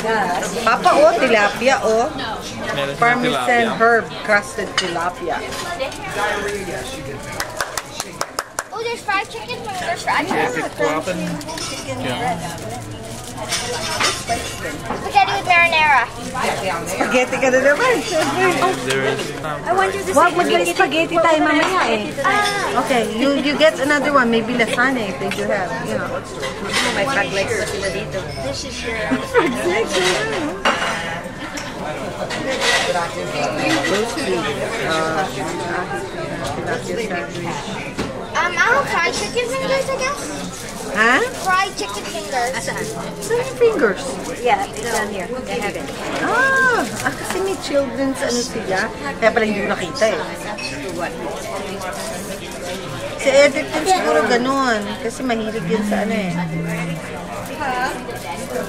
Papa, oh, tilapia, oh. Parmesan herb crusted tilapia. Oh, there's fried chicken. There's fried chicken. Spaghetti with marinara. Spaghetti ka na naman. I wonder this. Wag mag-spaghetti tayo mamaya eh. Okay, you get another one. Maybe lasagna if they do have, you know. May frog legs pa sila dito. This is your. I don't fried chicken fingers, I guess. Huh? Fried chicken fingers. Saan? Saan yung fingers? Yeah, it's down here. They have it. Kasi may children's ano sila. Kaya pala hindi ko nakita eh. Si Edith din siguro ganun. Kasi mahilig yun sa ano eh.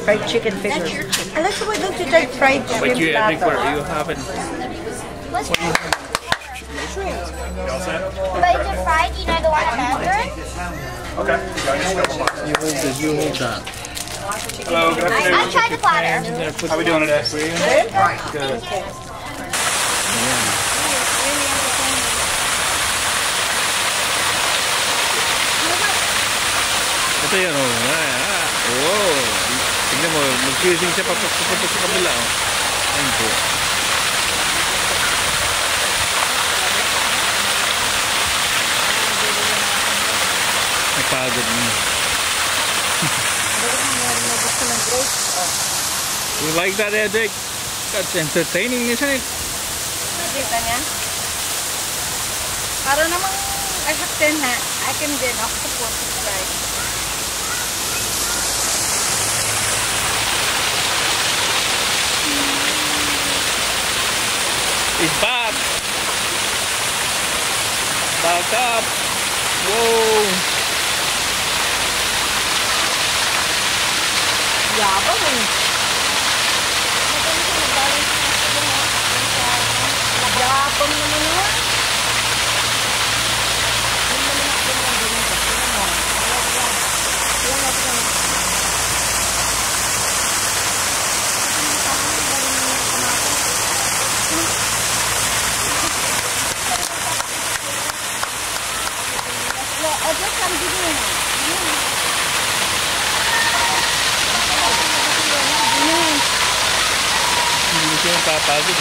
Fried chicken fingers. Alexa, why don't you try fried shrimp But you, Edith, platter? where you haven't. What's that? But is it fried? You know the one in Mandarin? Okay. You hold that. Hello, good afternoon. I tried the platter. How are we doing today? Good. Ito yan, oh. Wow. Tignan mo, mag-fusing siya papasok sa kabila, oh. Ayun po. Napagod mo. You like that, Edric? That's entertaining, isn't it? Kita niya? Para namang I have 10 ha. I can din ako support to try. It's back! Back up! Whoa! Yabang eh. Yabang naman yun. Hindi siya napapagod.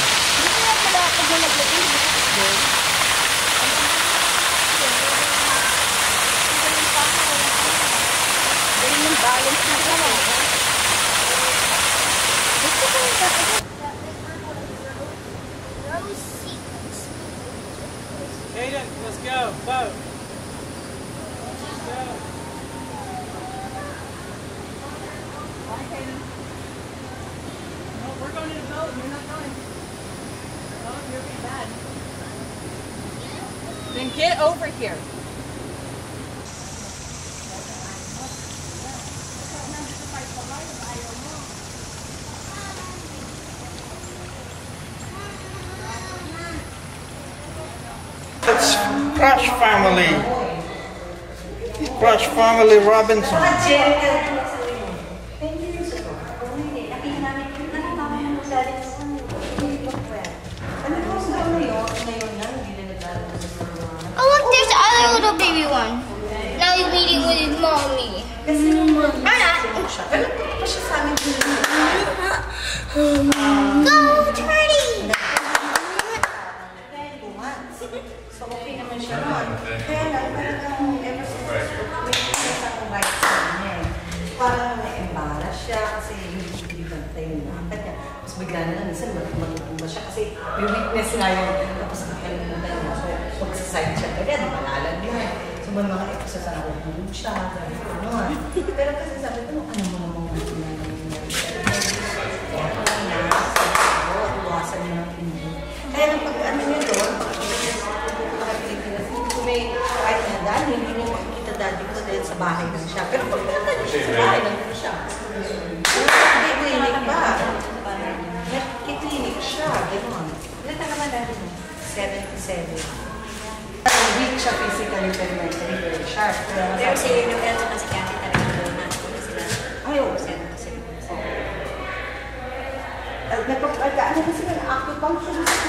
Aiden, let's go. Boat. Let's go. No, we're going in a boat. You're not going. No, you're being bad. Then get over here. It's Crush Family. Crush Family Robinson. Oh look, there's the other little baby one. Now he's meeting with his mommy. Go, Teddy! So, okay naman siya nun. Kaya lang, talagang ever since may right sa niya eh. Parang na-embarrass siya kasi hindi bantay yung lakad niya. Tapos bigla na lang, minsan matutumba siya kasi may weakness nga yung tapos nakalimutan niya. So, magsaside siya agad, malalag niya. So, may mga episodes na nakukulog siya, gano'n. Pero kasi sabi ko, ano mo namang nangyayari siya? Kaya parang iwasan niya ng hindi. Kaya nang pag-ano niya doon, may kahit na dahil, hindi niyo makikita dati ko dahil sa bahay lang siya. Pero pag pinatay niyo siya sa bahay lang siya. Hindi clinic ba? Nag-clinic siya, gano'n. Ilan ka naman dati mo? 77. Weak siya physically, pero mentally very sharp. Pero si Rino, pero kasi kaya talaga doon na sila. Ayaw. Kasi nagpapagkaan na kasi ng acupuncture.